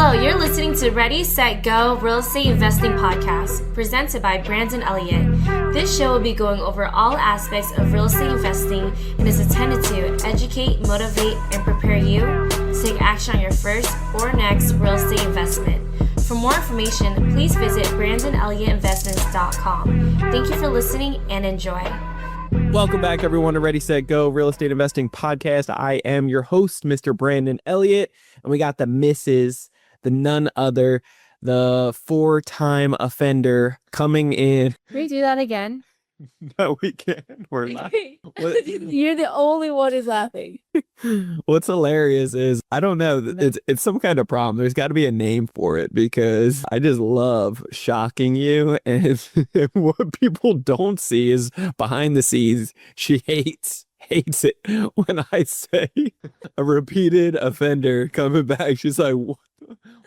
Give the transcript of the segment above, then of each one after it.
Hello, you're listening to Ready, Set, Go Real Estate Investing Podcast, presented by Brandon Elliott. This show will be going over all aspects of real estate investing and is intended to educate, motivate, and prepare you to take action on your first or next real estate investment. For more information, please visit BrandonElliottInvestments.com. Thank you for listening and enjoy. Welcome back, everyone, to Ready, Set, Go Real Estate Investing Podcast. I am your host, Mr. Brandon Elliott, and we got the missus, the none other, the four-time offender coming in. Can we do that again? No, we can't. We're not. You're the only one who's laughing. What's hilarious is, I don't know, it's some kind of problem. There's got to be a name for it because I just love shocking you. And what people don't see is behind the scenes, she hates it when I say a repeated offender coming back. She's like, what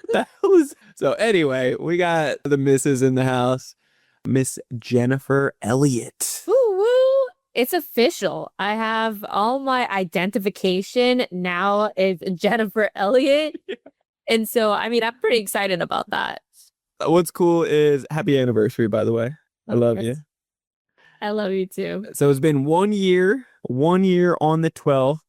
the hell is... So anyway, we got the missus in the house. Miss Jennifer Elliott. Woo woo! It's official. I have all my identification now is Jennifer Elliott. Yeah. And so, I mean, I'm pretty excited about that. What's cool is happy anniversary, by the way. I love you. I love you too. So it's been 1 year on the 12th,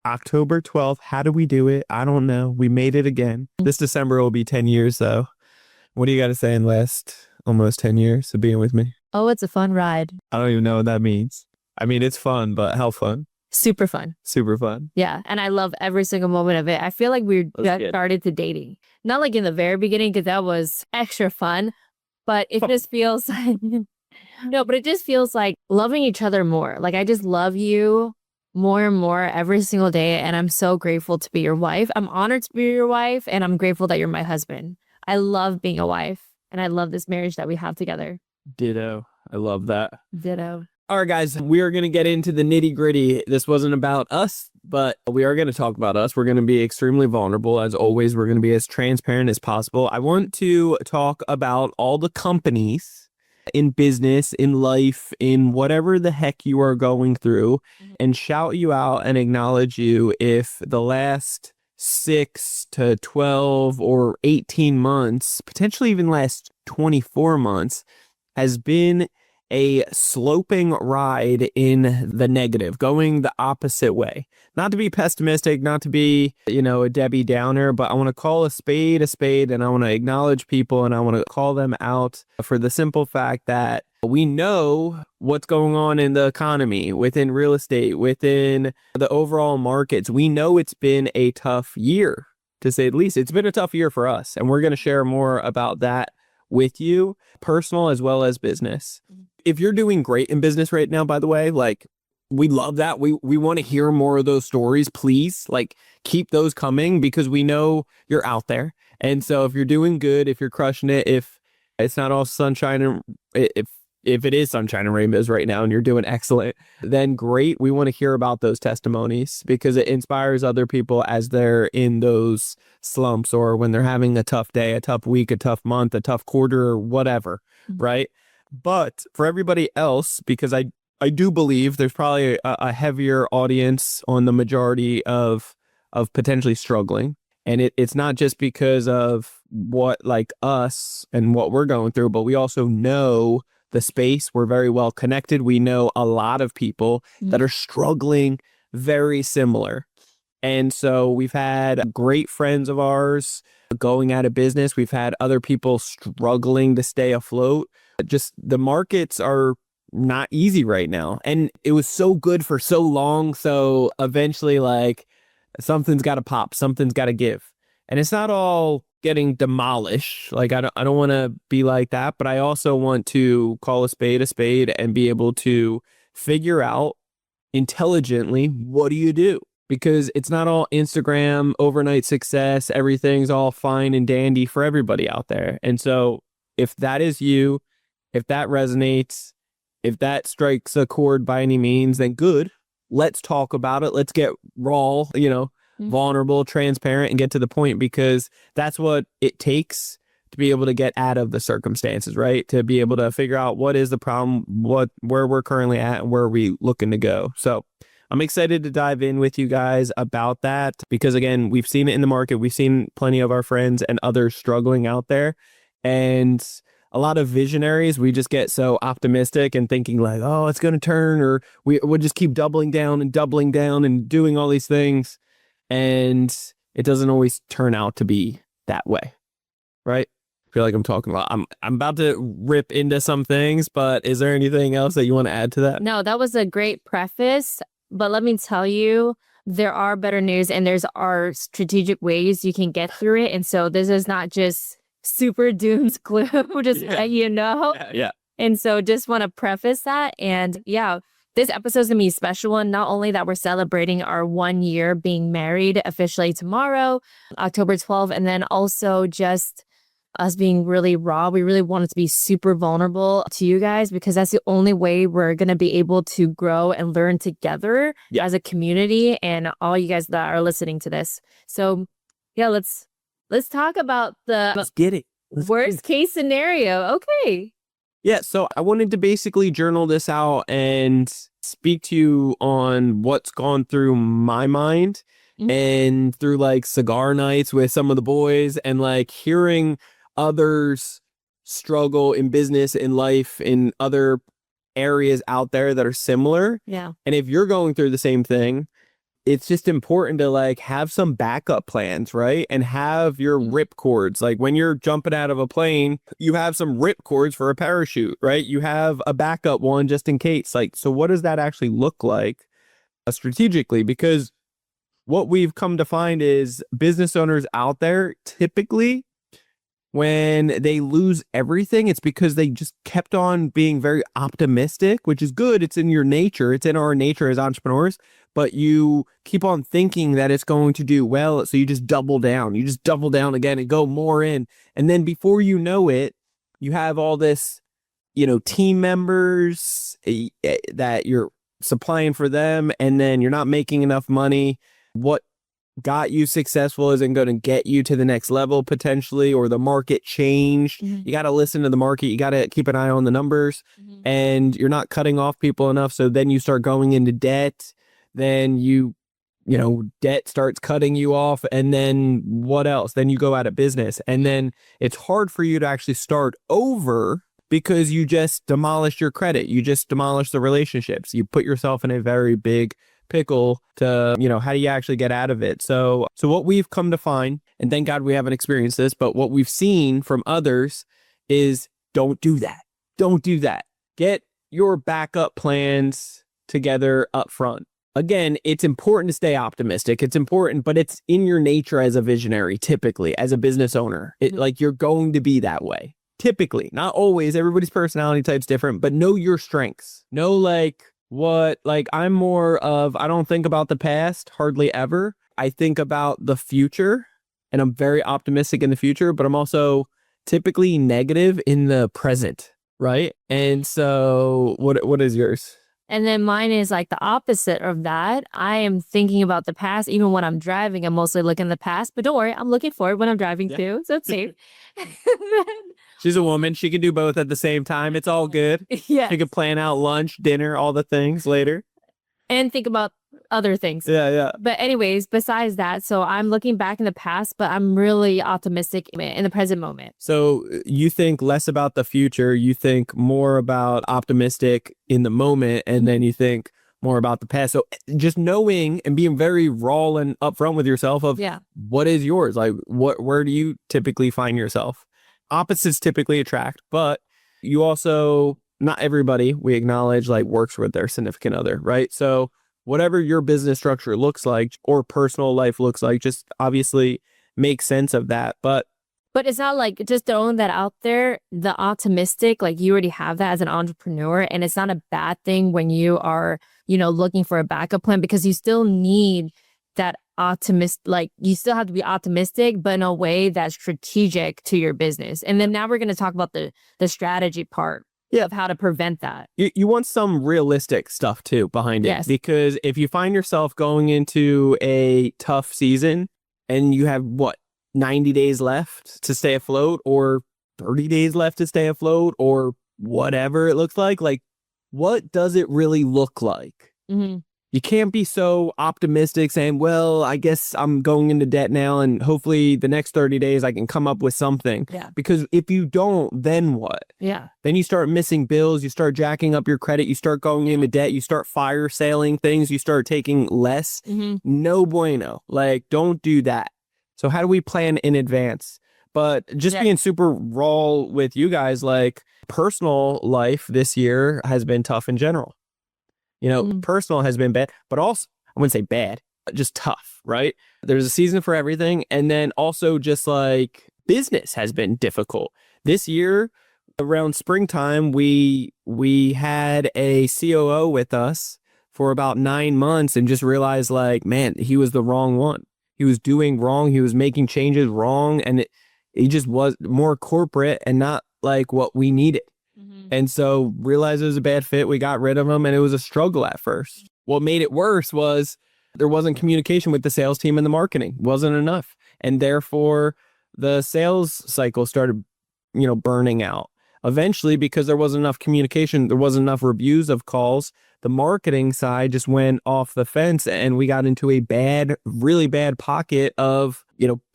October 12th. How do we do it? I don't know. We made it again. This December will be 10 years though. What do you got to say in last almost 10 years of being with me? Oh, it's a fun ride. I don't even know what that means. I mean, it's fun, but how fun? Super fun. Super fun. Yeah. And I love every single moment of it. I feel like we started to dating. Not like in the very beginning, because that was extra fun, but it just feels like, no, but it just feels like loving each other more. Like I just love you more and more every single day. And I'm so grateful to be your wife. I'm honored to be your wife. And I'm grateful that you're my husband. I love being a wife. And I love this marriage that we have together. Ditto. I love that. Ditto. All right, guys, we are going to get into the nitty gritty. This wasn't about us, but we are going to talk about us. We're going to be extremely vulnerable. As always, we're going to be as transparent as possible. I want to talk about all the companies in business, in life, in whatever the heck you are going through, and shout you out and acknowledge you if the last 6 to 12 or 18 months, potentially even last 24 months, has been a sloping ride in the negative, going the opposite way. Not to be pessimistic, not to be, a Debbie Downer, but I want to call a spade, and I want to acknowledge people, and I want to call them out for the simple fact that we know what's going on in the economy, within real estate, within the overall markets. We know it's been a tough year, to say the least. It's been a tough year for us, and we're going to share more about that with you, personal as well as business. If you're doing great in business right now, by the way, we love that. We want to hear more of those stories. Please, keep those coming because we know you're out there. And so if you're doing good, if you're crushing it, if it's not all sunshine and if it is sunshine and rainbows right now and you're doing excellent, then great. We want to hear about those testimonies because it inspires other people as they're in those slumps or when they're having a tough day, a tough week, a tough month, a tough quarter, or whatever, right? But for everybody else, because I do believe there's probably a heavier audience on the majority of potentially struggling. And it's not just because of what us and what we're going through, but we also know the space. We're very well connected. We know a lot of people that are struggling very similar. And so we've had great friends of ours going out of business. We've had other people struggling to stay afloat. Just the markets are not easy right now. And it was so good for so long. So eventually, something's got to pop, something's got to give. And it's not all getting demolished. I don't want to be like that, but I also want to call a spade and be able to figure out intelligently, what do you do? Because it's not all Instagram, overnight success, everything's all fine and dandy for everybody out there. And so if that is you, if that resonates, if that strikes a chord by any means, then good. Let's talk about it. Let's get raw, vulnerable, transparent, and get to the point, because that's what it takes to be able to get out of the circumstances, right? To be able to figure out what is the problem, where we're currently at, and where are we looking to go. So I'm excited to dive in with you guys about that because, again, we've seen it in the market. We've seen plenty of our friends and others struggling out there. And a lot of visionaries, we just get so optimistic and thinking like, oh, it's going to turn, or we'll just keep doubling down and doing all these things. And it doesn't always turn out to be that way, right? I feel like I'm talking a lot. I'm about to rip into some things, but is there anything else that you want to add to that? No, that was a great preface. But let me tell you, there are better news and there's are strategic ways you can get through it. And so this is not just super doom's gloom, just let you know. Yeah. And so just want to preface that. And yeah, this episode is going to be a special one. Not only that we're celebrating our 1 year being married officially tomorrow, October 12th, and then also just us being really raw. We really wanted to be super vulnerable to you guys because that's the only way we're going to be able to grow and learn together as a community and all you guys that are listening to this. So yeah, let's talk about the Let's get it. worst case scenario. Okay. Yeah, so I wanted to basically journal this out and speak to you on what's gone through my mind and through like cigar nights with some of the boys and like hearing others struggle in business, in life, in other areas out there that are similar. Yeah. And if you're going through the same thing, it's just important to like have some backup plans, right? And have your rip cords. Like when you're jumping out of a plane, you have some rip cords for a parachute, right? You have a backup one just in case. Like, so what does that actually look like strategically? Because what we've come to find is business owners out there typically, when they lose everything, it's because they just kept on being very optimistic, which is good. It's in your nature. It's in our nature as entrepreneurs. But you keep on thinking that it's going to do well. So you just double down. You just double down again and go more in. And then before you know it, you have all this, team members that you're supplying for them. And then you're not making enough money. What got you successful isn't going to get you to the next level potentially, or the market changed. You got to listen to the market. You got to keep an eye on the numbers and you're not cutting off people enough. So then you start going into debt. Then debt starts cutting you off. And then what else? Then you go out of business. And then it's hard for you to actually start over because you just demolished your credit. You just demolished the relationships. You put yourself in a very big pickle to, how do you actually get out of it? So what we've come to find, and thank God we haven't experienced this, but what we've seen from others is don't do that. Don't do that. Get your backup plans together up front. Again, it's important to stay optimistic. It's important, but it's in your nature as a visionary, typically, as a business owner. Like you're going to be that way. Typically, not always. Everybody's personality type's different, but know your strengths. Know I'm more of, I don't think about the past hardly ever. I think about the future and I'm very optimistic in the future, but I'm also typically negative in the present, right? And so what is yours? And then mine is like the opposite of that. I am thinking about the past. Even when I'm driving, I'm mostly looking at the past. But don't worry, I'm looking forward when I'm driving too. So it's safe. She's a woman. She can do both at the same time. It's all good. Yeah. She can plan out lunch, dinner, all the things later. And think about other things. Yeah. But anyways, besides that, so I'm looking back in the past, but I'm really optimistic in the present moment. So you think less about the future, you think more about optimistic in the moment, and then you think more about the past. So just knowing and being very raw and upfront with yourself of what is yours? Like where do you typically find yourself? Opposites typically attract, but you also, not everybody, we acknowledge, like works with their significant other, right? So whatever your business structure looks like or personal life looks like, just obviously make sense of that. But it's not like just throwing that out there, the optimistic, like you already have that as an entrepreneur. And it's not a bad thing when you are, looking for a backup plan, because you still need that you still have to be optimistic, but in a way that's strategic to your business. And then now we're going to talk about the strategy part. Of how to prevent that. You want some realistic stuff too behind it. Yes. Because if you find yourself going into a tough season and you have 90 days left to stay afloat, or 30 days left to stay afloat, or whatever it looks like what does it really look like? you can't be so optimistic saying, well, I guess I'm going into debt now and hopefully the next 30 days I can come up with something. Yeah. Because if you don't, then what? Yeah. Then you start missing bills, you start jacking up your credit, you start going into debt, you start fire sailing things, you start taking less. No bueno. Like, don't do that. So how do we plan in advance? But just being super raw with you guys, like personal life this year has been tough in general. You know, personal has been bad, but also, I wouldn't say bad, just tough, right? There's a season for everything. And then also just like business has been difficult. This year, around springtime, we had a COO with us for about 9 months and just realized like, man, he was the wrong one. He was doing wrong. He was making changes wrong. And he just was more corporate and not like what we needed. And so realized it was a bad fit. We got rid of him and it was a struggle at first. What made it worse was there wasn't communication with the sales team and the marketing. Wasn't enough. And therefore the sales cycle started, burning out. Eventually, because there wasn't enough communication, there wasn't enough reviews of calls, the marketing side just went off the fence and we got into a really bad pocket of,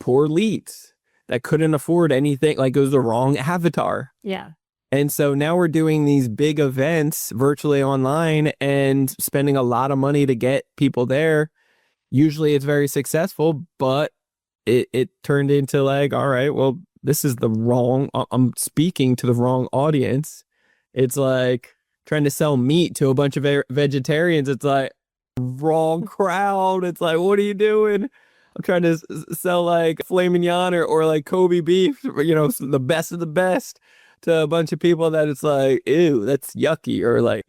poor leads that couldn't afford anything. Like it was the wrong avatar. Yeah. And so now we're doing these big events virtually online and spending a lot of money to get people there. Usually it's very successful, but it turned into like, all right, well, this is I'm speaking to the wrong audience. It's like trying to sell meat to a bunch of vegetarians. It's like wrong crowd. It's like, what are you doing? I'm trying to sell like filet mignon or like Kobe beef, the best of the best to a bunch of people that it's like, ew, that's yucky. Or like,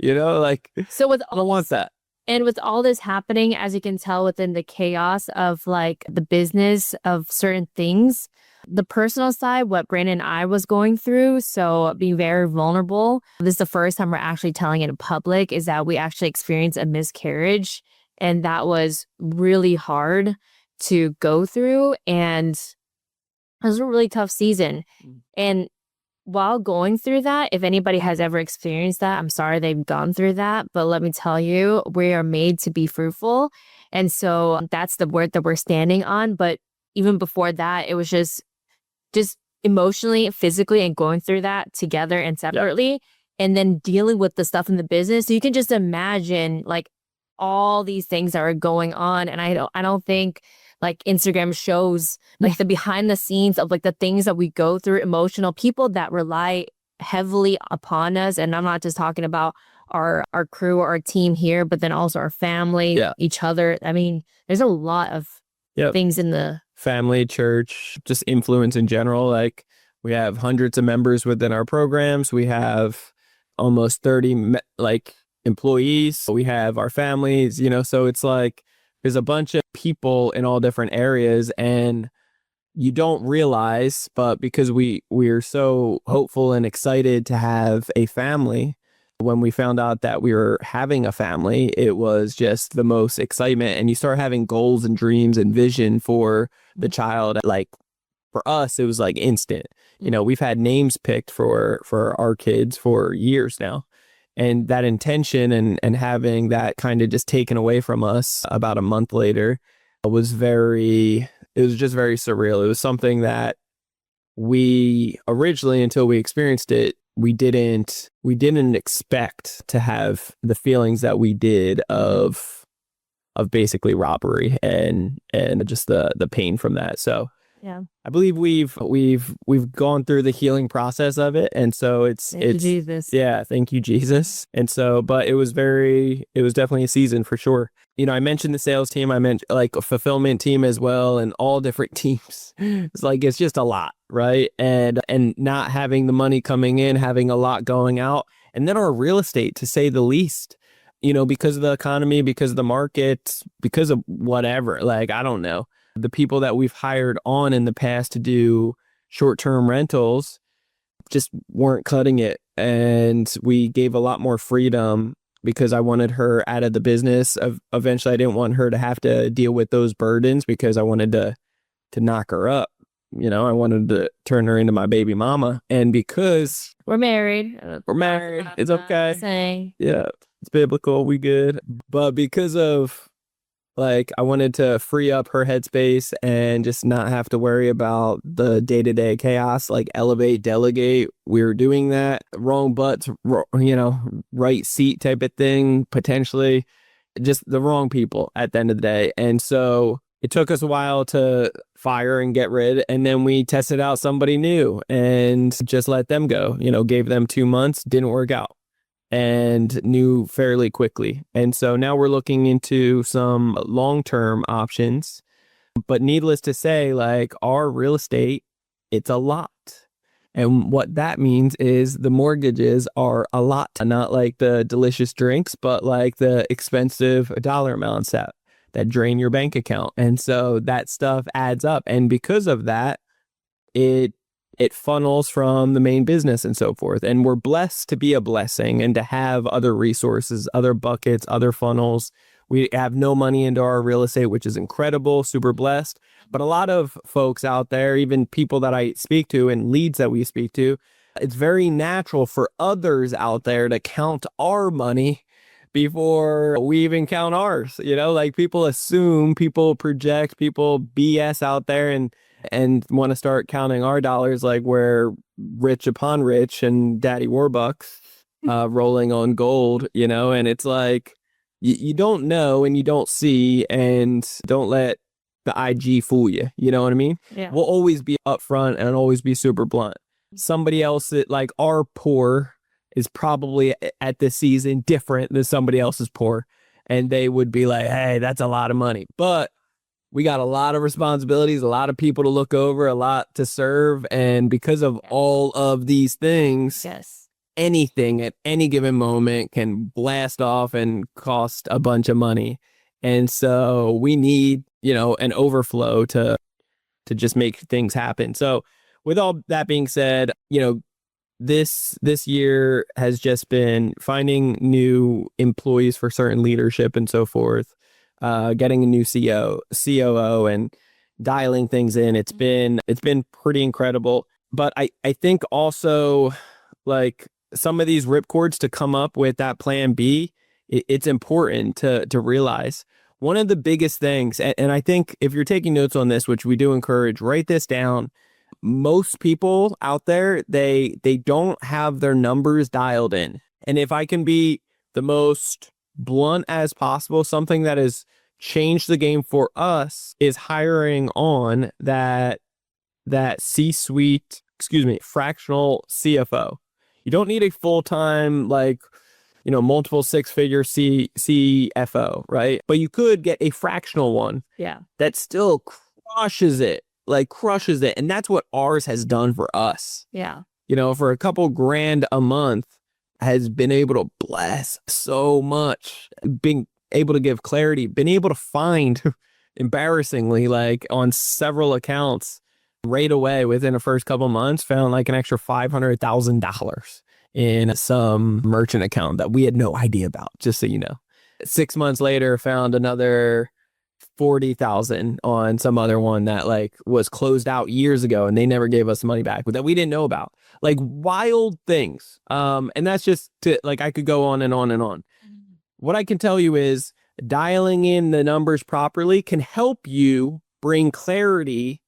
so I don't want that. And with all this happening, as you can tell within the chaos of like the business of certain things, the personal side, what Brandon and I was going through, so being very vulnerable. This is the first time we're actually telling it in public, is that we actually experienced a miscarriage. And that was really hard to go through. And it was a really tough season. And while going through that, if anybody has ever experienced that, I'm sorry they've gone through that. But let me tell you, we are made to be fruitful. And so that's the word that we're standing on. But even before that, it was just emotionally, physically, and going through that together and separately. Yep. And then dealing with the stuff in the business. So you can just imagine like all these things that are going on. And I don't think like Instagram shows like the behind the scenes of like the things that we go through, emotional people that rely heavily upon us. And I'm not just talking about our crew or our team here, but then also our family, each other. I mean, there's a lot of things in the family, church, just influence in general. Like we have hundreds of members within our programs. We have almost 30 employees. We have our families, so it's like there's a bunch of people in all different areas and you don't realize, but because we're so hopeful and excited to have a family, when we found out that we were having a family, it was just the most excitement. And you start having goals and dreams and vision for the child. Like for us, it was like instant. We've had names picked for our kids for years now. And that intention and having that kind of just taken away from us about a month later was just very surreal. It was something that we originally, until we experienced it, we didn't expect to have the feelings that we did of basically robbery and just the pain from that. So yeah, I believe we've gone through the healing process of it, and so it's Jesus. Yeah, thank you, Jesus. And so, but it was definitely a season for sure. I mentioned the sales team, I meant like a fulfillment team as well, and all different teams. It's just a lot, right? And not having the money coming in, having a lot going out, and then our real estate, to say the least. Because of the economy, because of the market, because of whatever. Like I don't know. The people that we've hired on in the past to do short-term rentals just weren't cutting it. And we gave a lot more freedom because I wanted her out of the business. Eventually, I didn't want her to have to deal with those burdens because I wanted to knock her up. I wanted to turn her into my baby mama. And because we're married. It's okay. Saying. Yeah. It's biblical. We good. But because of like, I wanted to free up her headspace and just not have to worry about the day-to-day chaos, like elevate, delegate. We were doing that. Wrong butts, right seat type of thing, potentially. Just the wrong people at the end of the day. And so it took us a while to fire and get rid. And then we tested out somebody new and just let them go. Gave them 2 months, didn't work out, and knew fairly quickly. And so now we're looking into some long-term options. But needless to say, like, our real estate, it's a lot. And what that means is the mortgages are a lot, not like the delicious drinks, but like the expensive dollar amounts that drain your bank account. And so that stuff adds up. And because of that, it funnels from the main business and so forth. And we're blessed to be a blessing and to have other resources, other buckets, other funnels. We have no money into our real estate, which is incredible, super blessed. But a lot of folks out there, even people that I speak to and leads that we speak to, it's very natural for others out there to count our money before we even count ours. Like, people assume, people project, people BS out there and want to start counting our dollars like we're rich upon rich and Daddy Warbucks rolling on gold, and it's like, you don't know and you don't see, and don't let the IG fool you. You know what I mean? Yeah. We'll always be upfront and always be super blunt. Somebody else that, like, our poor is probably at this season different than somebody else's poor. And they would be like, hey, that's a lot of money. But we got a lot of responsibilities, a lot of people to look over, a lot to serve. And because of all of these things, anything at any given moment can blast off and cost a bunch of money. And so we need, an overflow to just make things happen. So with all that being said, this year has just been finding new employees for certain leadership and so forth. Getting a new COO and dialing things in. It's been pretty incredible. But I think also, like, some of these ripcords to come up with that plan B, it's important to realize. One of the biggest things, and I think if you're taking notes on this, which we do encourage, write this down. Most people out there, they don't have their numbers dialed in. And if I can be the most blunt as possible, something that has changed the game for us is hiring on that fractional CFO. You don't need a full-time, like, multiple six-figure CFO, right? But you could get a fractional one that still crushes it. And that's what ours has done for us. Yeah. For a couple grand a month, has been able to bless so much, being able to give clarity, been able to find, embarrassingly, like, on several accounts right away within the first couple months, found like an extra $500,000 in some merchant account that we had no idea about, just so you know. 6 months later, found another 40,000 on some other one that, like, was closed out years ago and they never gave us money back that we didn't know about. Like, wild things. And that's just like, I could go on and on and on. What I can tell you is dialing in the numbers properly can help you bring clarity,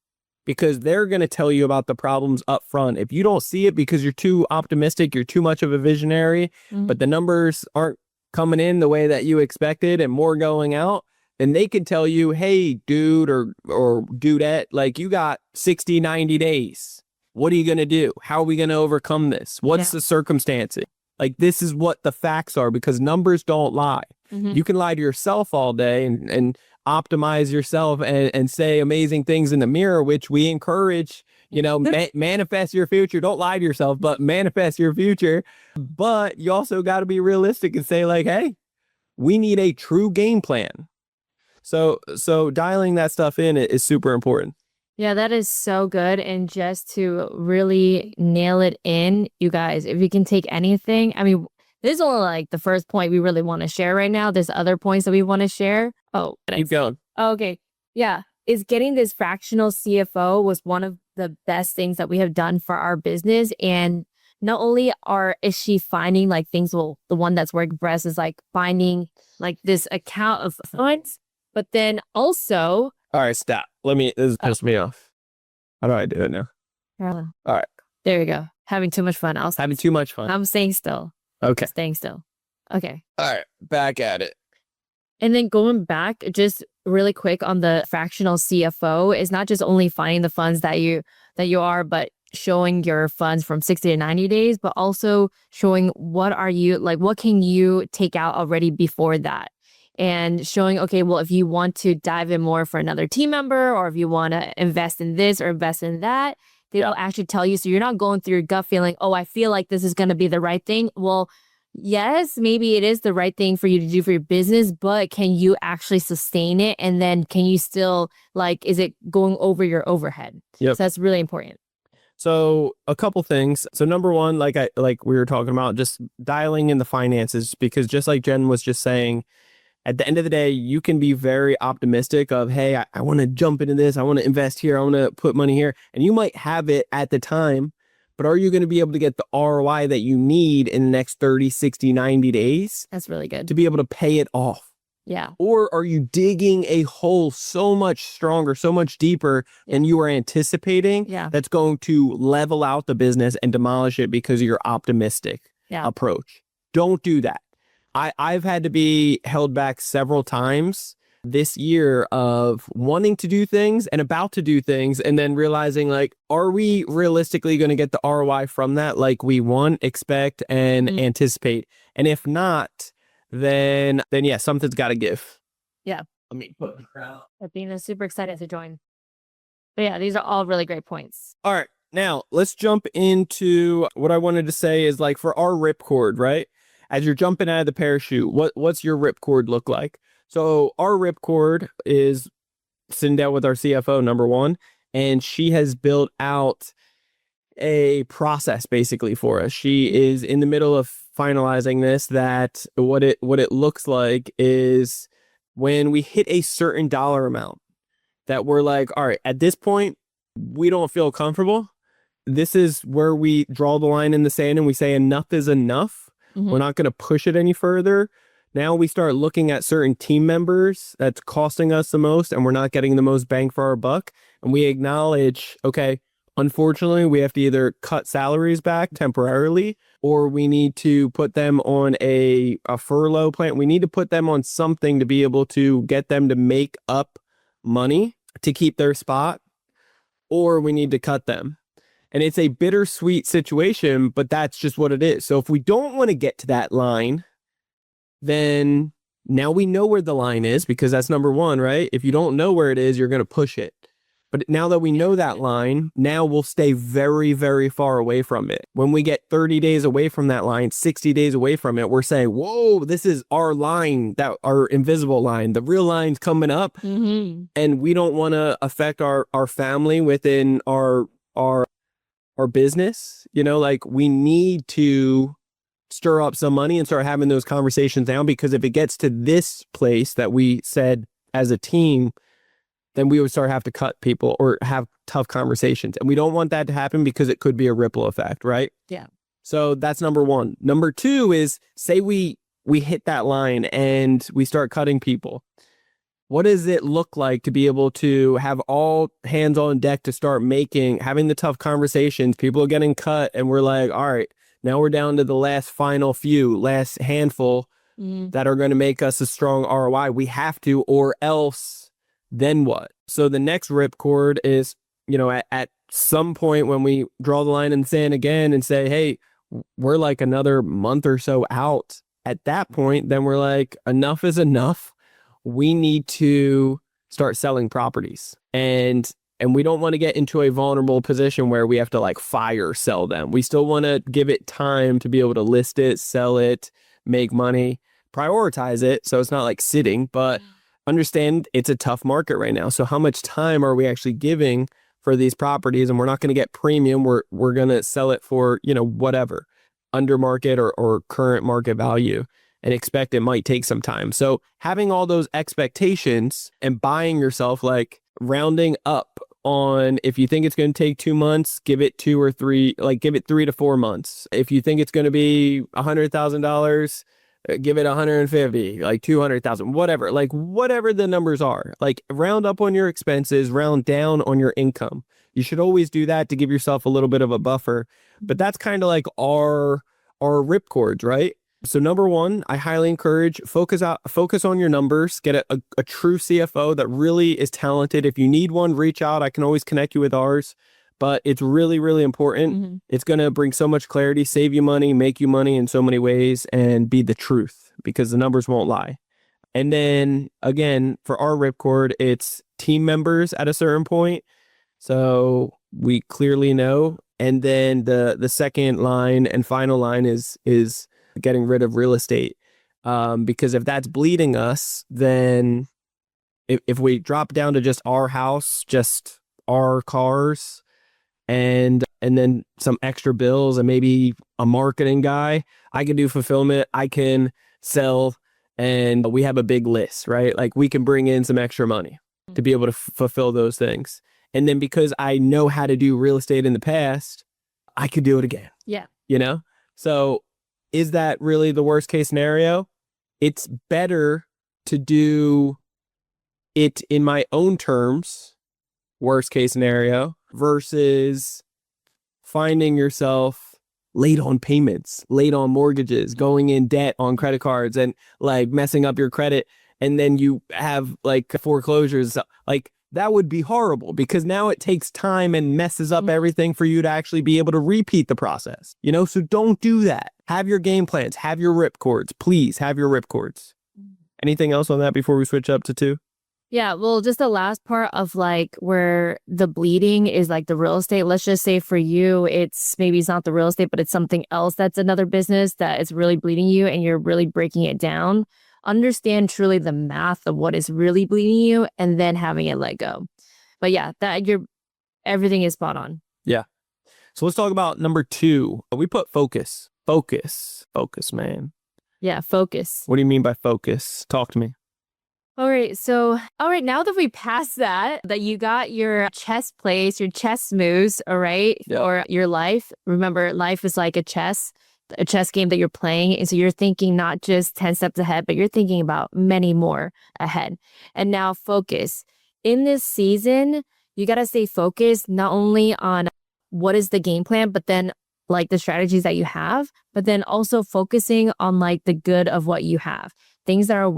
because they're going to tell you about the problems up front. If you don't see it because you're too optimistic, you're too much of a visionary, but the numbers aren't coming in the way that you expected and more going out, then they can tell you, hey, dude or dudette, like, you got 60, 90 days. What are you going to do? How are we going to overcome this? What's the circumstances? Like, this is what the facts are, because numbers don't lie. You can lie to yourself all day and optimize yourself and say amazing things in the mirror, which we encourage. Manifest your future. Don't lie to yourself, but manifest your future. But you also got to be realistic and say, like, hey, we need a true game plan. So dialing that stuff in is super important. Yeah, that is so good. And just to really nail it in, you guys, if you can take anything, I mean, this is only like the first point we really want to share right now. There's other points that we want to share. Oh, keep going. Okay. Yeah. Is getting this fractional CFO was one of the best things that we have done for our business. And not only is she finding like things the one that's working for us is like finding like this account of funds, but then also. All right, stop. This is pissed me off. How do I do it now? All right. There you go. Having too much fun. Having too much fun. I'm staying still. Okay. Staying still. Okay. All right. Back at it. And then going back, just really quick on the fractional CFO is not just only finding the funds that you are, but showing your funds from 60 to 90 days, but also showing what can you take out already before that? And showing, okay, well, if you want to dive in more for another team member, or if you want to invest in this or invest in that, they'll actually tell you. So you're not going through your gut feeling, oh, I feel like this is going to be the right thing. Well, yes, maybe it is the right thing for you to do for your business, but can you actually sustain it? And then can you still is it going over your overhead? Yep. So that's really important. So a couple things. So number one, like we were talking about, just dialing in the finances, because just like Jen was just saying, at the end of the day, you can be very optimistic of, hey, I want to jump into this. I want to invest here. I want to put money here. And you might have it at the time, but are you going to be able to get the ROI that you need in the next 30, 60, 90 days? That's really good. To be able to pay it off. Yeah. Or are you digging a hole so much stronger, so much deeper than you are anticipating? Yeah. That's going to level out the business and demolish it because of your optimistic approach. Don't do that. I've had to be held back several times this year of wanting to do things and about to do things, and then realizing, like, are we realistically going to get the ROI from that like we want, expect, and anticipate? And if not, then yeah, something's got to give. Yeah. Let me put the crowd. Athena's super excited to join. But yeah, these are all really great points. All right. Now let's jump into what I wanted to say is, like, for our ripcord, right? As you're jumping out of the parachute, what's your ripcord look like? So our ripcord is sitting down with our CFO, number one, and she has built out a process basically for us. She is in the middle of finalizing this, that what it looks like is when we hit a certain dollar amount that we're like, all right, at this point, we don't feel comfortable. This is where we draw the line in the sand and we say enough is enough. We're not going to push it any further. Now we start looking at certain team members that's costing us the most and we're not getting the most bang for our buck. And we acknowledge, okay, unfortunately, we have to either cut salaries back temporarily, or we need to put them on a furlough plan. We need to put them on something to be able to get them to make up money to keep their spot, or we need to cut them. And it's a bittersweet situation, but that's just what it is. So if we don't want to get to that line, then now we know where the line is, because that's number one, right? If you don't know where it is, you're going to push it. But now that we know that line, now we'll stay very, very far away from it. When we get 30 days away from that line, 60 days away from it, we're saying, whoa, this is our line, that our invisible line. The real line's coming up. And we don't want to affect our family within our business. You know, like, we need to stir up some money and start having those conversations now, because if it gets to this place that we said as a team, then we would start have to cut people or have tough conversations. And we don't want that to happen, because it could be a ripple effect, right? Yeah. So that's number one. Number two is, say we hit that line and we start cutting people. What does it look like to be able to have all hands on deck to start having the tough conversations? People are getting cut and we're like, all right, now we're down to the last handful that are going to make us a strong ROI. We have to, or else then what? So the next ripcord is, you know, at some point when we draw the line in the sand again and say, hey, we're like another month or so out. At that point, then we're like, enough is enough. We need to start selling properties. And we don't want to get into a vulnerable position where we have to like fire sell them. We still want to give it time to be able to list it, sell it, make money, prioritize it. So it's not like sitting, but understand it's a tough market right now. So how much time are we actually giving for these properties? And we're not going to get premium. We're going to sell it for, you know, whatever, under market or current market value, and expect it might take some time. So having all those expectations and buying yourself, like rounding up on if you think it's going to take 2 months, give it 2 or 3, like give it 3 to 4 months. If you think it's going to be $100,000, give it 150, like 200,000, whatever, like whatever the numbers are, like round up on your expenses, round down on your income. You should always do that to give yourself a little bit of a buffer. But that's kind of like our ripcords, right? So number one, I highly encourage focus on your numbers, get a true CFO that really is talented. If you need one, reach out. I can always connect you with ours, but it's really, really important. Mm-hmm. It's going to bring so much clarity, save you money, make you money in so many ways, and be the truth because the numbers won't lie. And then again, for our ripcord, it's team members at a certain point. So we clearly know. And then the second line and final line is getting rid of real estate. Because if that's bleeding us, then if we drop down to just our house, just our cars, and then some extra bills and maybe a marketing guy, I can do fulfillment, I can sell, and we have a big list, right? Like we can bring in some extra money to be able to fulfill those things. And then because I know how to do real estate in the past, I could do it again. Yeah. You know? So is that really the worst case scenario? It's better to do it in my own terms, worst case scenario, versus finding yourself late on payments, late on mortgages, going in debt on credit cards and like messing up your credit. And then you have like foreclosures. Like that would be horrible because now it takes time and messes up everything for you to actually be able to repeat the process, you know? So don't do that. Have your game plans, have your ripcords, please have your ripcords. Anything else on that before we switch up to 2? Yeah, well, just the last part of like where the bleeding is like the real estate. Let's just say for you, it's not the real estate, but it's something else that's another business that is really bleeding you and you're really breaking it down. Understand truly the math of what is really bleeding you and then having it let go. But yeah, everything is spot on. Yeah. So let's talk about number 2. We put focus, man. Yeah, focus. What do you mean by focus? Talk to me. All right. Now that we passed that you got your chess plays, your chess moves, all right, or your life. Remember, life is like a chess game that you're playing. And so you're thinking not just 10 steps ahead, but you're thinking about many more ahead. And now focus. In this season, you got to stay focused not only on what is the game plan, but then like the strategies that you have, but then also focusing on like the good of what you have. Things that are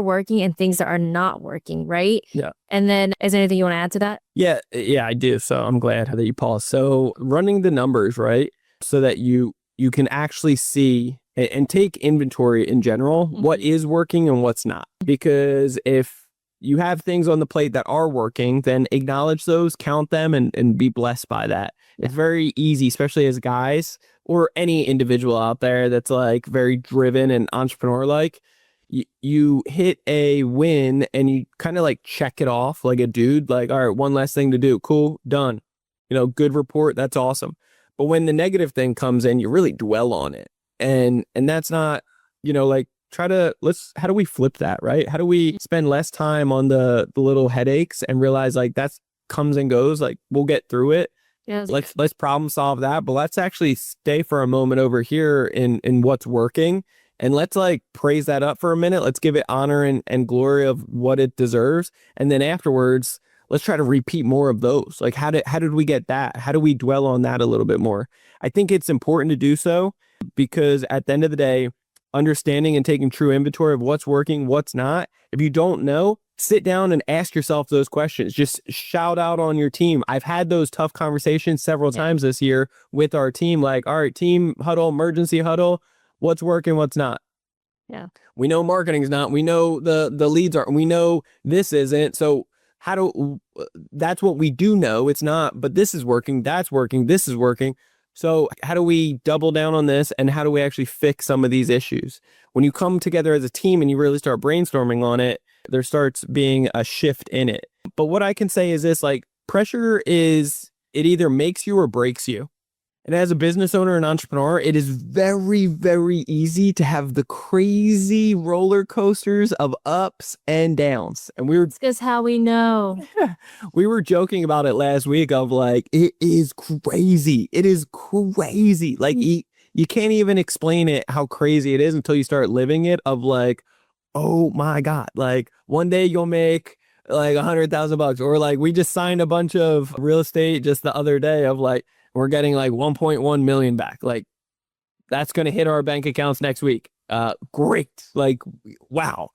working and things that are not working, right? Yeah. And then is there anything you want to add to that? Yeah, I do. So I'm glad that you paused. So running the numbers, right? So that you can actually see and take inventory in general, what is working and what's not. Because if you have things on the plate that are working, then acknowledge those, count them, and be blessed by that. It's very easy, especially as guys or any individual out there that's like very driven and entrepreneur-like. You hit a win and you kind of like check it off like a dude, like, all right, one last thing to do. Cool, done. Good report. That's awesome. But when the negative thing comes in, you really dwell on it. And that's not, like how do we flip that, right? How do we spend less time on the little headaches and realize like that's comes and goes, like we'll get through it. Yes. Let's problem solve that. But let's actually stay for a moment over here in what's working. And let's like praise that up for a minute. Let's give it honor and glory of what it deserves. And then afterwards, let's try to repeat more of those. Like how did we get that? How do we dwell on that a little bit more? I think it's important to do so because at the end of the day, understanding and taking true inventory of what's working, what's not. If you don't know, sit down and ask yourself those questions. Just shout out on your team. I've had those tough conversations several times this year with our team. Like, all right, team huddle, emergency huddle. What's working, what's not? Yeah. We know marketing's not. We know the leads aren't. We know this isn't. So that's what we do know. It's not, but this is working. That's working. This is working. So how do we double down on this? And how do we actually fix some of these issues? When you come together as a team and you really start brainstorming on it, there starts being a shift in it. But what I can say is this, like pressure it either makes you or breaks you. And as a business owner and entrepreneur, it is very, very easy to have the crazy roller coasters of ups and downs. And It's just how we know. we were joking about it last week of like, it is crazy. It is crazy. Like you can't even explain it, how crazy it is until you start living it of like, oh my God, like one day you'll make like $100,000 or like we just signed a bunch of real estate just the other day of like, we're getting like 1.1 million back. Like that's going to hit our bank accounts next week. Great. Like, wow.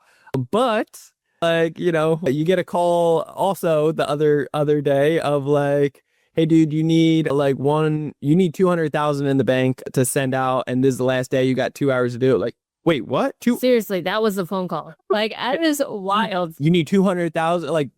But like, you know, you get a call also the other day of like, hey dude, you need 200,000 in the bank to send out. And this is the last day, you got 2 hours to do it. Like, wait, what? Seriously, that was the phone call. Like, that is wild. You need 200,000 like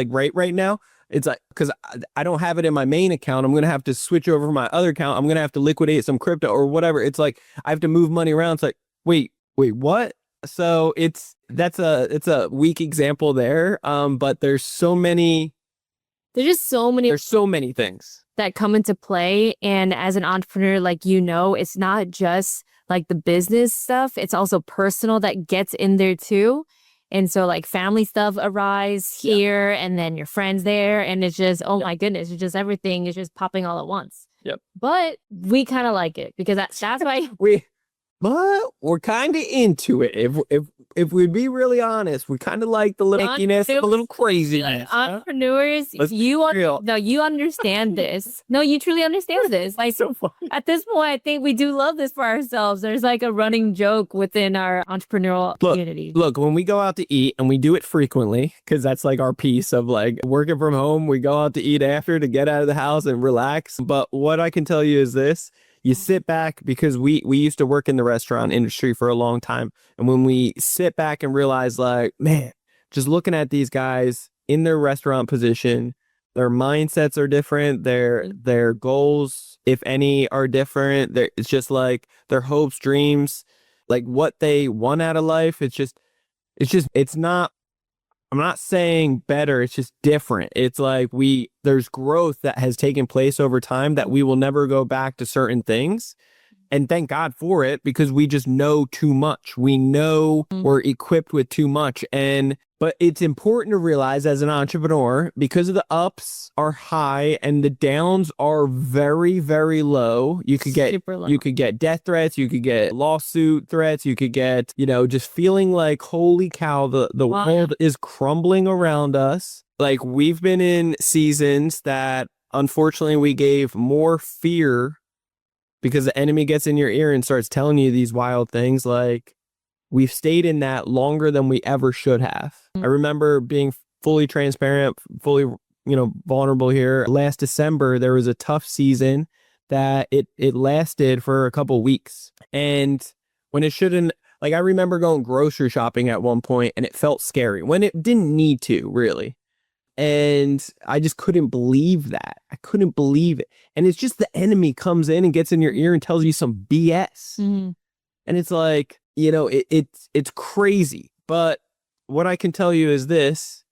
right now. It's like, because I don't have it in my main account. I'm going to have to switch over my other account. I'm going to have to liquidate some crypto or whatever. It's like, I have to move money around. It's like, wait, what? So it's a weak example there. But there's so many things that come into play. And as an entrepreneur, like, you know, it's not just like the business stuff. It's also personal that gets in there too. And so like family stuff arise here and then your friends there. And it's just, oh my goodness, it's just everything is just popping all at once. Yep. But we kind of like it because that's why but we're kind of into it. If we'd be really honest, we kind of like the little ickiness, the little craziness. Entrepreneurs, you understand this. No, you truly understand this. Like, so funny. At this point, I think we do love this for ourselves. There's like a running joke within our entrepreneurial community. Look, when we go out to eat, and we do it frequently, because that's like our piece of like working from home, we go out to eat after to get out of the house and relax. But what I can tell you is this. You sit back, because we used to work in the restaurant industry for a long time. And when we sit back and realize like, man, just looking at these guys in their restaurant position, their mindsets are different. Their goals, if any, are different. It's just like their hopes, dreams, like what they want out of life. It's not, I'm not saying better. It's just different. It's like there's growth that has taken place over time that we will never go back to certain things. And thank God for it, because we just know too much. We know we're equipped with too much. But it's important to realize as an entrepreneur, because of the ups are high and the downs are very, very low. You could get death threats. You could get lawsuit threats. You could get, just feeling like, holy cow, the world is crumbling around us. Like, we've been in seasons that unfortunately we gave more fear, because the enemy gets in your ear and starts telling you these wild things. Like, we've stayed in that longer than we ever should have. I remember being fully transparent, fully, vulnerable here. Last December, there was a tough season that it lasted for a couple weeks. And when it shouldn't, like, I remember going grocery shopping at one point and it felt scary when it didn't need to, really. And I just couldn't believe that. I couldn't believe it. And it's just the enemy comes in and gets in your ear and tells you some BS. And it's like, it's crazy. But what I can tell you is this: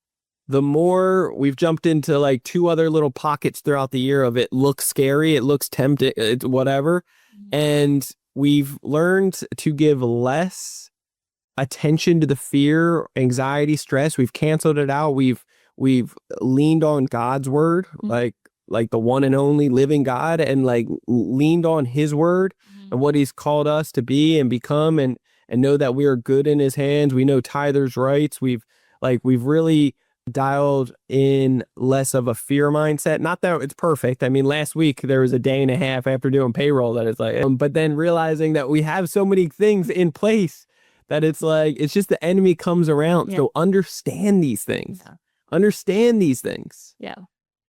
the more we've jumped into like 2 other little pockets throughout the year of it looks scary, it looks tempting, it's whatever. And we've learned to give less attention to the fear, anxiety, stress. We've canceled it out. We've leaned on God's word, like the one and only living God, and like leaned on his word and what he's called us to be and become, and know that we are good in his hands. We know tithers' rights. We've really dialed in less of a fear mindset. Not that it's perfect. I mean, last week there was a day and a half after doing payroll that it's like, but then realizing that we have so many things in place that it's like, it's just the enemy comes around. So understand these things. Understand these things.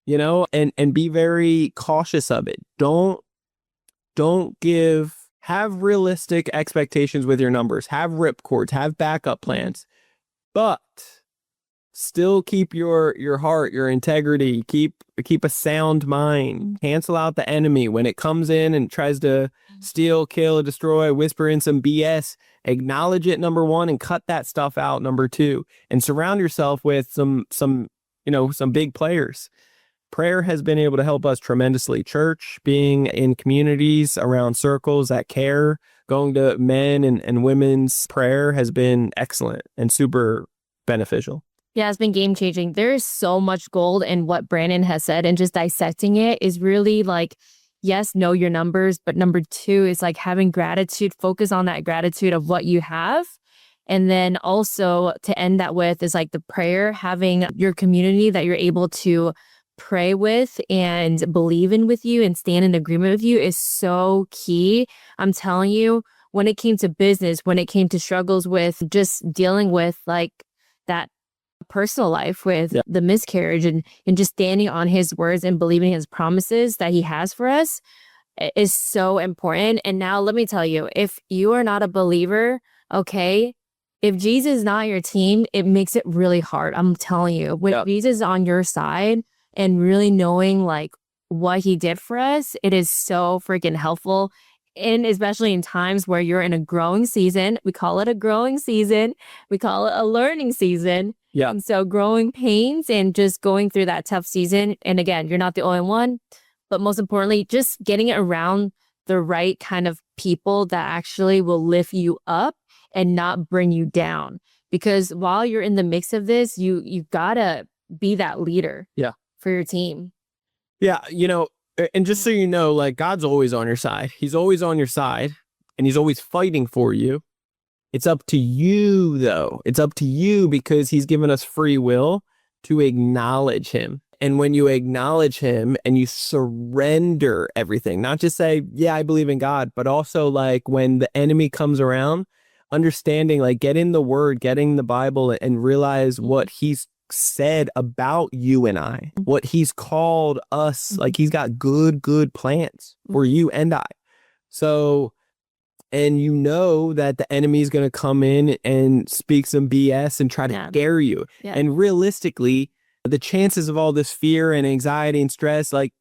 And be very cautious of it. Have realistic expectations with your numbers. Have ripcords, have backup plans, but still keep your heart, your integrity, keep a sound mind. Cancel out the enemy when it comes in and tries to steal, kill, destroy, whisper in some BS. Acknowledge it, number 1, and cut that stuff out, number 2, and surround yourself with some big players. prayer has been able to help us tremendously. Church, being in communities around circles that care, going to men and women's prayer has been excellent and super beneficial. Yeah, it's been game changing. There is so much gold in what Brandon has said, and just dissecting it is really like, yes, know your numbers, but number two is like having gratitude, focus on that gratitude of what you have. And then also to end that with is like the prayer, having your community that you're able to pray with and believe in with you and stand in agreement with you is so key. I'm telling you, when it came to business, when it came to struggles with just dealing with like that personal life with the miscarriage and just standing on his words and believing his promises that he has for us is so important. And now let me tell you, if you are not a believer, okay, if Jesus is not your team, it makes it really hard. I'm telling you, with Jesus on your side and really knowing like what he did for us, it is so freaking helpful. And especially in times where you're in a growing season, we call it a growing season. We call it a learning season. Yeah. And so growing pains and just going through that tough season. And again, you're not the only one, but most importantly, just getting it around the right kind of people that actually will lift you up and not bring you down. Because while you're in the mix of this, you gotta be that leader for your team. Yeah, you know, and just so you know, like God's always on your side. He's always on your side and he's always fighting for you. It's up to you, though. It's up to you because he's given us free will to acknowledge him. And when you acknowledge him and you surrender everything, not just say, yeah, I believe in God, but also like when the enemy comes around, understanding, like get in the word, getting the Bible and realize what he's said about you and I, what he's called us. Like he's got good plans for you and I. So, and you know that the enemy is going to come in and speak some BS and try to scare you. And realistically, the chances of all this fear and anxiety and stress, like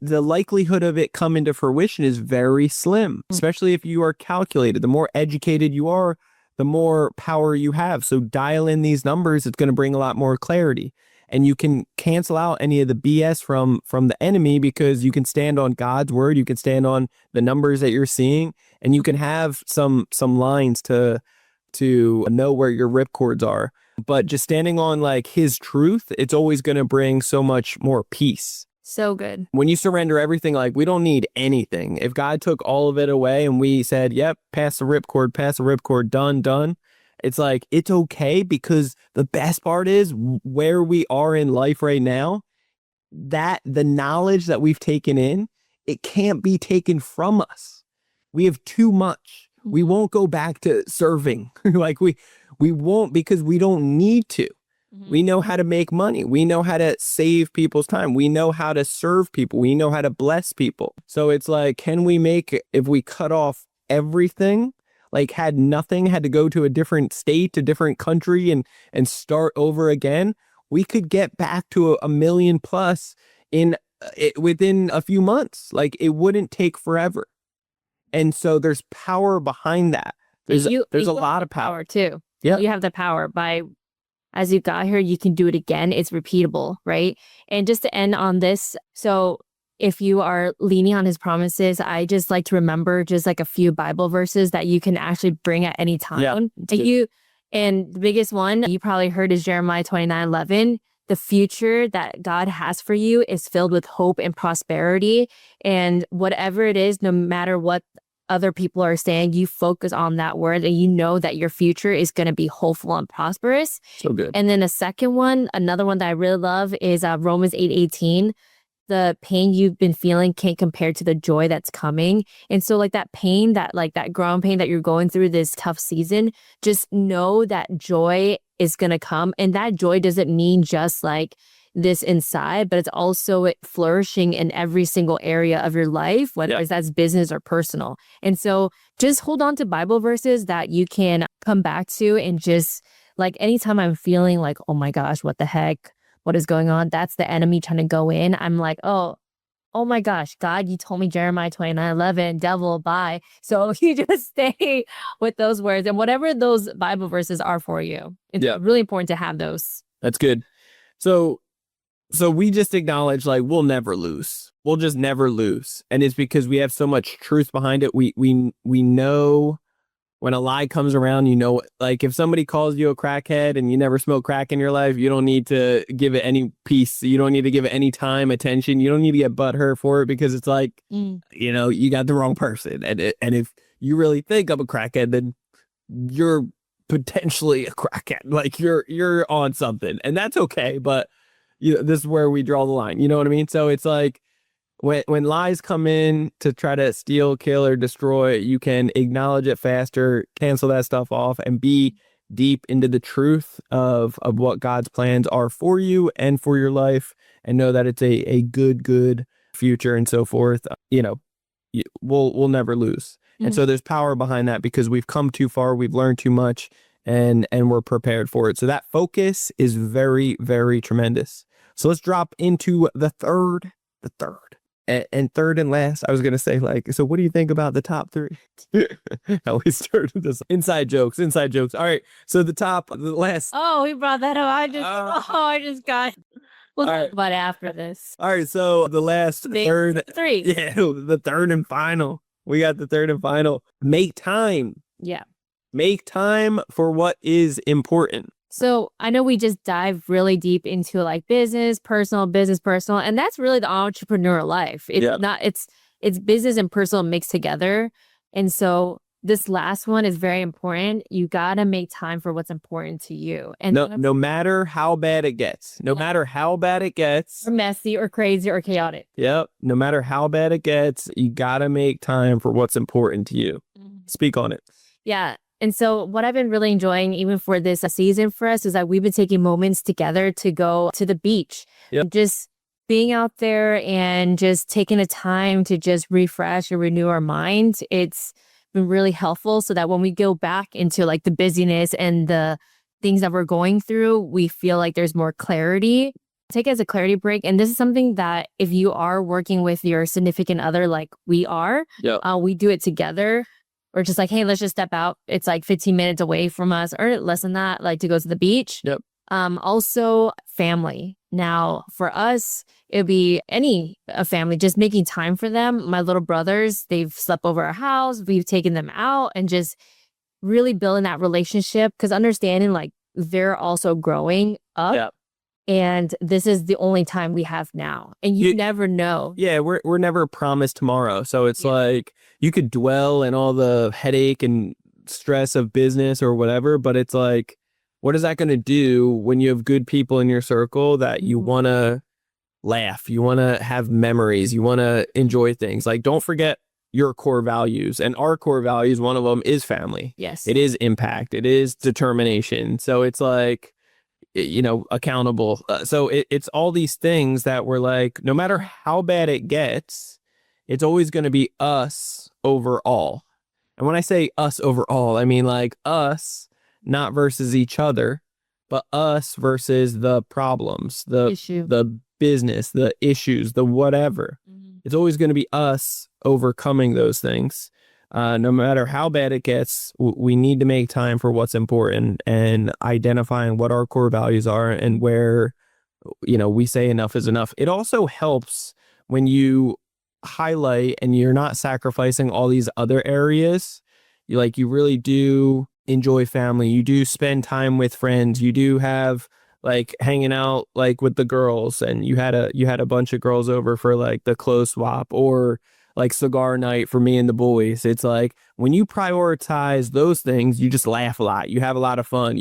the likelihood of it coming to fruition is very slim, especially if you are calculated. The more educated you are, the more power you have. So dial in these numbers. It's going to bring a lot more clarity. And you can cancel out any of the BS from the enemy because you can stand on God's word. You can stand on the numbers that you're seeing, and you can have some lines to know where your ripcords are. But just standing on like his truth, it's always going to bring so much more peace. So good. When you surrender everything, like we don't need anything. If God took all of it away and we said, yep, pass the ripcord, done. It's like, it's okay, because the best part is where we are in life right now, that the knowledge that we've taken in, it can't be taken from us. We have too much. We won't go back to serving. Like we won't, because we don't need to. We know how to make money. We know how to save people's time. We know how to serve people. We know how to bless people. So it's like, can we make, if we cut off everything, like had nothing, had to go to a different state, a different country and start over again, we could get back to a million plus within a few months. Like it wouldn't take forever. And so there's power behind that. There's a lot of power too. Yeah. You have the power as you got here, you can do it again. It's repeatable, right? And just to end on this, so if you are leaning on his promises, I just like to remember just like a few Bible verses that you can actually bring at any time. And the biggest one you probably heard is Jeremiah 29:11. The future that God has for you is filled with hope and prosperity. And whatever it is, no matter what other people are saying, you focus on that word and you know that your future is going to be hopeful and prosperous. So good. And then the second one, another one that I really love is Romans 8:18. The pain you've been feeling can't compare to the joy that's coming. And so like that pain, that growing pain that you're going through this tough season, just know that joy is going to come. And that joy doesn't mean just like this inside, but it's also flourishing in every single area of your life, whether that's business or personal. And so just hold on to Bible verses that you can come back to, and just like anytime I'm feeling like, oh my gosh, what the heck, what is going on? That's the enemy trying to go in. I'm like, oh my gosh, God, you told me Jeremiah 29:11, devil, bye. So you just stay with those words and whatever those Bible verses are for you. It's really important to have those. That's good. So So we just acknowledge like we'll never lose. We'll just never lose. And it's because we have so much truth behind it. We know when a lie comes around, like if somebody calls you a crackhead and you never smoke crack in your life, you don't need to give it any peace. You don't need to give it any time, attention. You don't need to get butthurt for it because it's like, you got the wrong person. And if you really think I'm a crackhead, then you're potentially a crackhead. Like you're on something, and that's okay. But this is where we draw the line. You know what I mean? So it's like, when lies come in to try to steal, kill, or destroy, you can acknowledge it faster, cancel that stuff off, and be deep into the truth of what God's plans are for you and for your life, and know that it's a good future and so forth. We'll never lose. Mm-hmm. And so there's power behind that because we've come too far, we've learned too much, and we're prepared for it. So that focus is very, very tremendous. So let's drop into the third. And third and last, I was going to say, like, so what do you think about the top three? I always start with this. Inside jokes. All right. So the last. Oh, we brought that up. I just got. We'll talk about it after this. All right. So the last third. Three. Yeah. The third and final. We got the third and final. Make time. Yeah. Make time for what is important. So I know we just dive really deep into like business, personal, and that's really the entrepreneurial life. It's business and personal mixed together. And so this last one is very important. You got to make time for what's important to you. And no matter how bad it gets, or messy or crazy or chaotic. Yep. No matter how bad it gets, you got to make time for what's important to you. Mm-hmm. Speak on it. Yeah. And so what I've been really enjoying, even for this season for us, is that we've been taking moments together to go to the beach. Yep. Just being out there and just taking the time to just refresh and renew our minds. It's been really helpful so that when we go back into like the busyness and the things that we're going through, we feel like there's more clarity. Take it as a clarity break. And this is something that if you are working with your significant other like we are, we do it together. Or just like, hey, let's just step out. It's like 15 minutes away from us or less than that, like to go to the beach. Yep. Also family. Now for us, it'd be a family, just making time for them. My little brothers, they've slept over our house. We've taken them out and just really building that relationship because understanding like they're also growing up. Yep. And this is the only time we have now. And you never know. Yeah, we're never promised tomorrow. So it's like you could dwell in all the headache and stress of business or whatever, but it's like, what is that going to do when you have good people in your circle that you want to laugh, you want to have memories, you want to enjoy things? Like, don't forget your core values. And our core values, one of them is family. Yes. It is impact. It is determination. So it's like, accountable. So it's all these things that we're like, no matter how bad it gets, it's always going to be us overall. And when I say us overall, I mean like us, not versus each other, but us versus the problems, the business, the issues, the whatever. Mm-hmm. It's always going to be us overcoming those things. No matter how bad it gets, we need to make time for what's important and identifying what our core values are and where, we say enough is enough. It also helps when you highlight and you're not sacrificing all these other areas. You really do enjoy family. You do spend time with friends. You do have like hanging out like with the girls, and you had a bunch of girls over for like the clothes swap or like cigar night for me and the boys. It's like when you prioritize those things, you just laugh a lot. You have a lot of fun.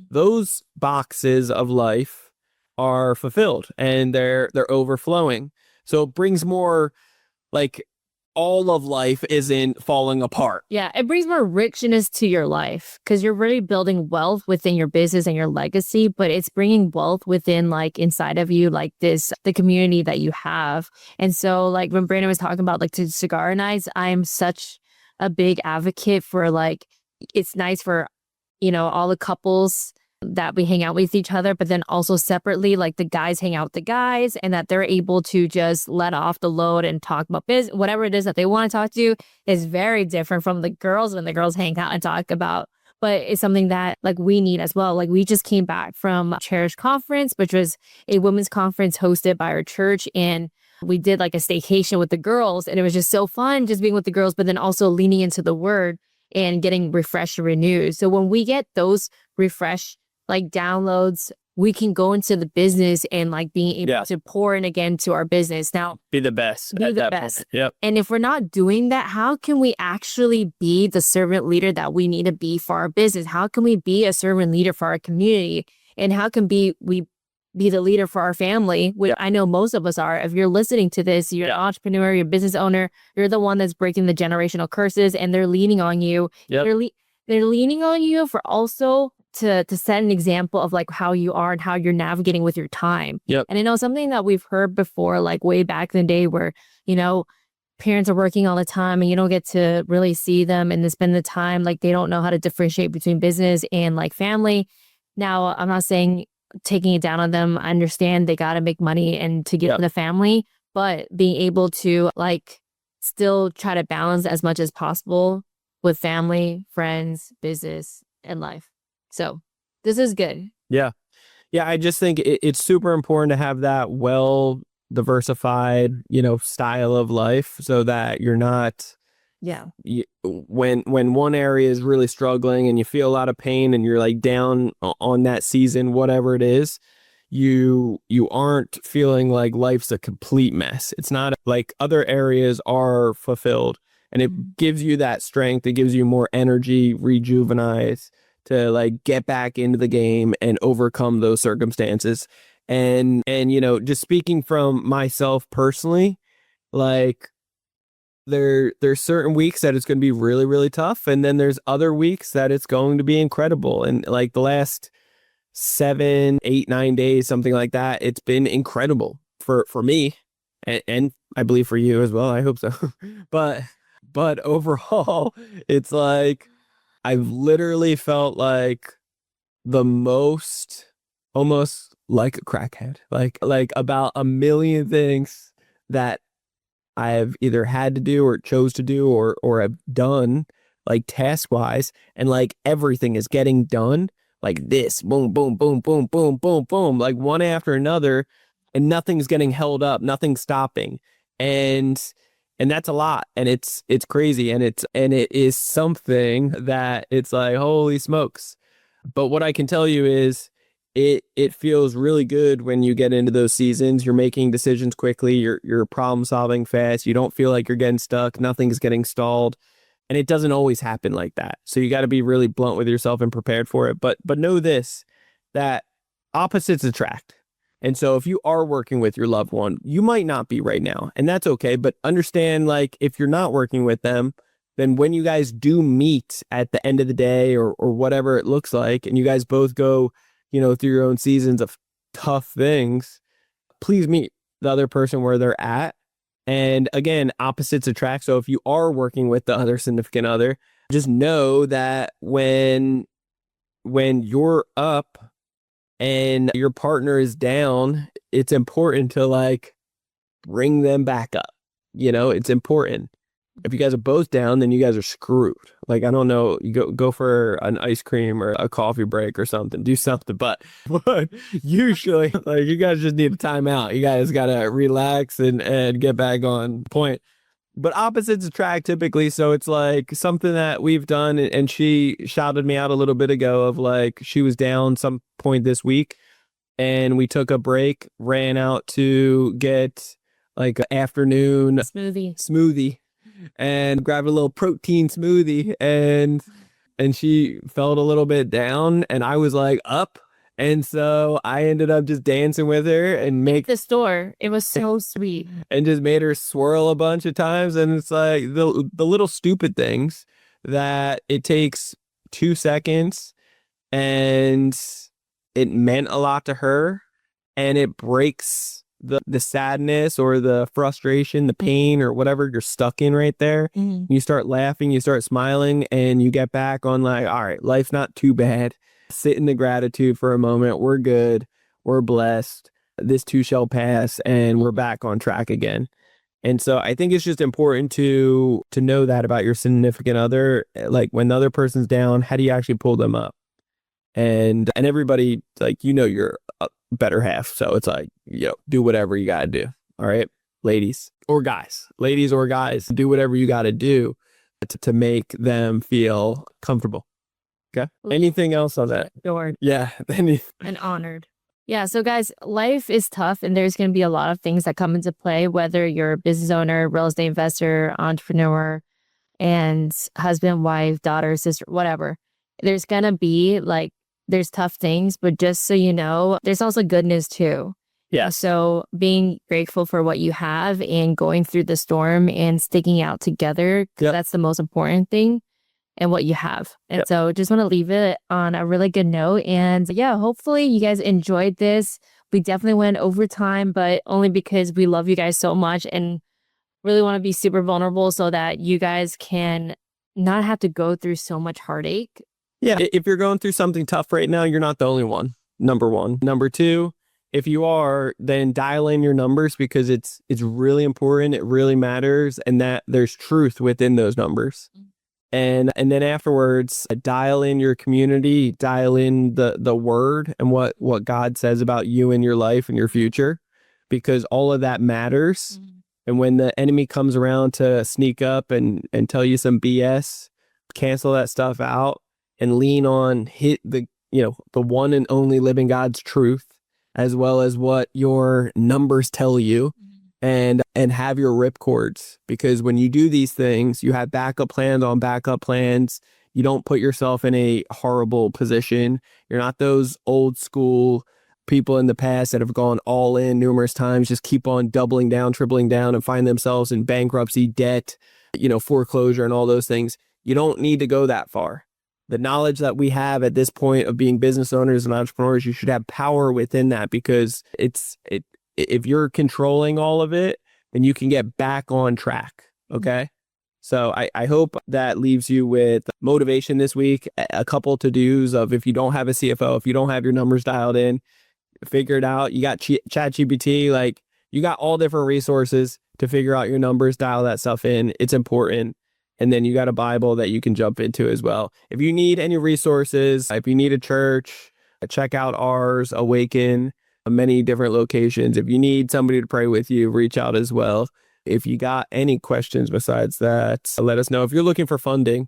Those boxes of life are fulfilled and they're overflowing. So it brings more like all of life isn't falling apart. Yeah, it brings more richness to your life because you're really building wealth within your business and your legacy, but it's bringing wealth within like inside of you, like the community that you have. And so like when Brandon was talking about like the cigar nights, I'm such a big advocate for like, it's nice for, all the couples that we hang out with each other, but then also separately, like the guys hang out with the guys and that they're able to just let off the load and talk about business, whatever it is that they want to talk to is very different from the girls when the girls hang out and talk about but it's something that like we need as well. Like we just came back from Cherish Conference, which was a women's conference hosted by our church. And we did like a staycation with the girls, and it was just so fun just being with the girls, but then also leaning into the word and getting refreshed and renewed. So when we get those refresh like downloads, we can go into the business and like being able to pour in again to our business. Now, be the best. Be the best. Yep. And if we're not doing that, how can we actually be the servant leader that we need to be for our business? How can we be a servant leader for our community? And how can we be the leader for our family, which I know most of us are. If you're listening to this, you're an entrepreneur, you're a business owner, you're the one that's breaking the generational curses, and they're leaning on you. Yep. They're leaning on you for also to set an example of like how you are and how you're navigating with your time. Yep. And I know something that we've heard before, like way back in the day where, you know, parents are working all the time and you don't get to really see them and to spend the time, like they don't know how to differentiate between business and like family. Now, I'm not saying taking it down on them. I understand they got to make money and to give them the family, but being able to like still try to balance as much as possible with family, friends, business, and life. So this is good. Yeah. Yeah. I just think it's super important to have that well diversified, you know, style of life so that you're not, when one area is really struggling and you feel a lot of pain and you're like down on that season, whatever it is, you aren't feeling like life's a complete mess. It's not like other areas are fulfilled, and it gives you that strength. It gives you more energy, rejuvenates to like get back into the game and overcome those circumstances. And you know, just speaking from myself personally, like there's certain weeks that it's going to be really, really tough. And then there's other weeks that it's going to be incredible. And like the last 7, 8, 9 days, something like that, it's been incredible for me. And I believe for you as well. I hope so. But overall, it's like, I've literally felt like the most, almost like a crackhead, like about a million things that I've either had to do or chose to do or have done, like task wise, and like everything is getting done like this, boom, boom, boom, boom, boom, boom, boom, like one after another, and nothing's getting held up, nothing's stopping, and that's a lot, and it's crazy, and it is something that it's like, holy smokes. But what I can tell you is it feels really good when you get into those seasons. You're making decisions quickly, you're problem solving fast, you don't feel like you're getting stuck, nothing's getting stalled, and it doesn't always happen like that. So you got to be really blunt with yourself and prepared for it. But know this, that opposites attract. And so if you are working with your loved one, you might not be right now, and that's okay. But understand, like, if you're not working with them, then when you guys do meet at the end of the day or whatever it looks like, and you guys both go, you know, through your own seasons of tough things, please meet the other person where they're at. And again, opposites attract. So if you are working with the other significant other, just know that when you're up and your partner is down, it's important to like bring them back up. You know, it's important. If you guys are both down, then you guys are screwed. Like, I don't know, you go for an ice cream or a coffee break or something, do something. But usually, like, you guys just need a timeout. You guys got to relax and get back on point. But opposites attract typically. So it's like something that we've done. And she shouted me out a little bit ago of like, she was down some point this week and we took a break, ran out to get like an afternoon smoothie and grabbed a little protein smoothie, and she felt a little bit down and I was like up. And so I ended up just dancing with her and the store. It was so sweet. And just made her swirl a bunch of times. And it's like the little stupid things that it takes 2 seconds and it meant a lot to her, and it breaks the sadness or the frustration, the pain or whatever you're stuck in right there. Mm-hmm. You start laughing, you start smiling, and you get back on like, all right, life's not too bad. Sit in the gratitude for a moment. We're good. We're blessed. This too shall pass, and we're back on track again. And so I think it's just important to know that about your significant other. Like when the other person's down, how do you actually pull them up? And everybody, like, your better half. So it's like, do whatever you got to do. All right, ladies or guys, do whatever you got to do to make them feel comfortable. Okay. Anything else on that? Adored. Yeah. And honored. Yeah. So guys, life is tough and there's going to be a lot of things that come into play, whether you're a business owner, real estate investor, entrepreneur, and husband, wife, daughter, sister, whatever. There's going to be there's tough things, but just so you know, there's also goodness too. Yeah. So being grateful for what you have and going through the storm and sticking out together, that's the most important thing, and what you have. And so just want to leave it on a really good note. And yeah, hopefully you guys enjoyed this. We definitely went over time, but only because we love you guys so much and really want to be super vulnerable so that you guys can not have to go through so much heartache. Yeah. If you're going through something tough right now, you're not the only one. Number one. Number two, if you are, then dial in your numbers because it's really important. It really matters. And that there's truth within those numbers. And then afterwards, dial in your community, dial in the word and what God says about you and your life and your future, because all of that matters. And when the enemy comes around to sneak up and tell you some BS, cancel that stuff out and lean on the one and only living God's truth, as well as what your numbers tell you, and have your ripcords. Because when you do these things, you have backup plans on backup plans. You don't put yourself in a horrible position. You're not those old school people in the past that have gone all in numerous times, just keep on doubling down, tripling down, and find themselves in bankruptcy, debt, foreclosure, and all those things. You don't need to go that far. The knowledge that we have at this point of being business owners and entrepreneurs, you should have power within that, because if you're controlling all of it, then you can get back on track. Okay. So I hope that leaves you with motivation this week. A couple to-dos of, if you don't have a CFO, if you don't have your numbers dialed in, figure it out. You got ChatGPT, like you got all different resources to figure out your numbers, dial that stuff in. It's important. And then you got a Bible that you can jump into as well. If you need any resources, if you need a church, check out ours, Awaken, many different locations. If you need somebody to pray with you, reach out as well. If you got any questions besides that, let us know. If you're looking for funding,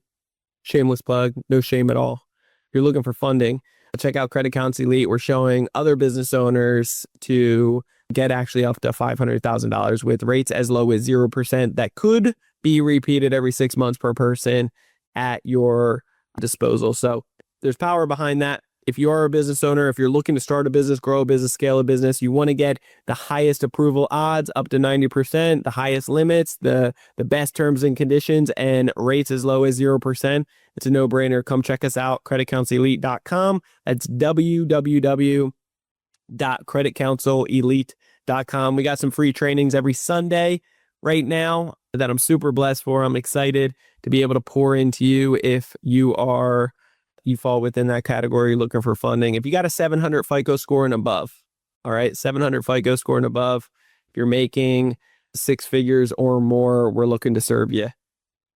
shameless plug, no shame at all. If you're looking for funding, check out Credit Counsel Elite. We're showing other business owners to get actually up to $500,000 with rates as low as 0% that could be repeated every 6 months per person at your disposal. So there's power behind that. If you are a business owner, if you're looking to start a business, grow a business, scale a business, you want to get the highest approval odds up to 90%, the highest limits, the best terms and conditions, and rates as low as 0%. It's a no-brainer. Come check us out, creditcounselelite.com. That's www.creditcounselelite.com. We got some free trainings every Sunday right now that I'm super blessed for. I'm excited to be able to pour into you if you fall within that category looking for funding. If you got a 700 FICO score and above, all right, 700 FICO score and above, if you're making 6 figures or more, we're looking to serve you.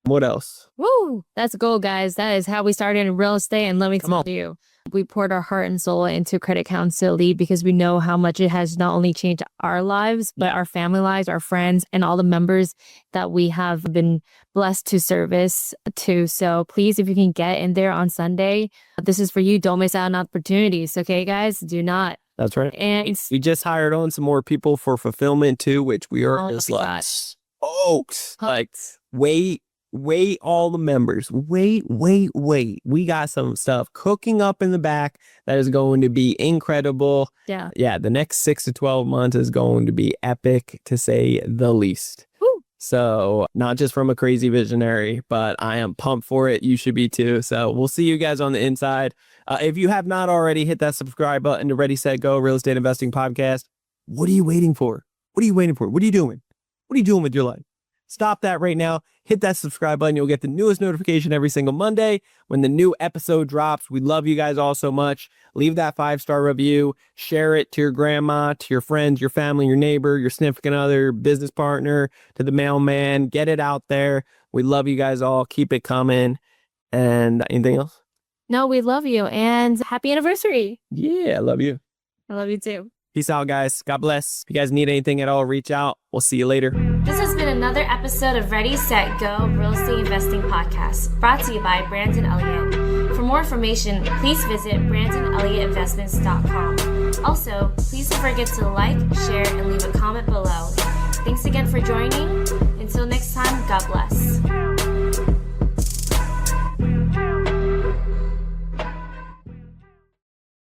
What else? Woo! That's gold, guys. That is how we started in real estate. And let me tell you, we poured our heart and soul into Credit Counsel Elite because we know how much it has not only changed our lives, but our family lives, our friends, and all the members that we have been blessed to service to. So please, if you can get in there on Sunday, this is for you. Don't miss out on opportunities. Okay, guys? Do not. That's right. And we just hired on some more people for fulfillment too, which we are just wait, all the members. Wait. We got some stuff cooking up in the back that is going to be incredible. Yeah. The next 6 to 12 months is going to be epic, to say the least. Woo. So not just from a crazy visionary, but I am pumped for it. You should be too. So we'll see you guys on the inside. If you have not already, hit that subscribe button to Ready, Set, Go Real Estate Investing Podcast. What are you waiting for? What are you doing? What are you doing with your life? stop that right now. Hit that subscribe button. You'll get the newest notification every single Monday when the new episode drops. We love you guys all so much. Leave that 5-star review. Share it to your grandma, to your friends, your family, your neighbor, your significant other, your business partner, to the mailman. Get it out there. We love you guys all. Keep it coming. And anything else? No, we love you. And happy anniversary. Yeah, I love you. I love you too. Peace out, guys. God bless. If you guys need anything at all, reach out. We'll see you later. This has been another episode of Ready, Set, Go Real Estate Investing Podcast, brought to you by Brandon Elliott. For more information, please visit BrandonElliottInvestments.com. Also, please don't forget to like, share, and leave a comment below. Thanks again for joining. Until next time, God bless.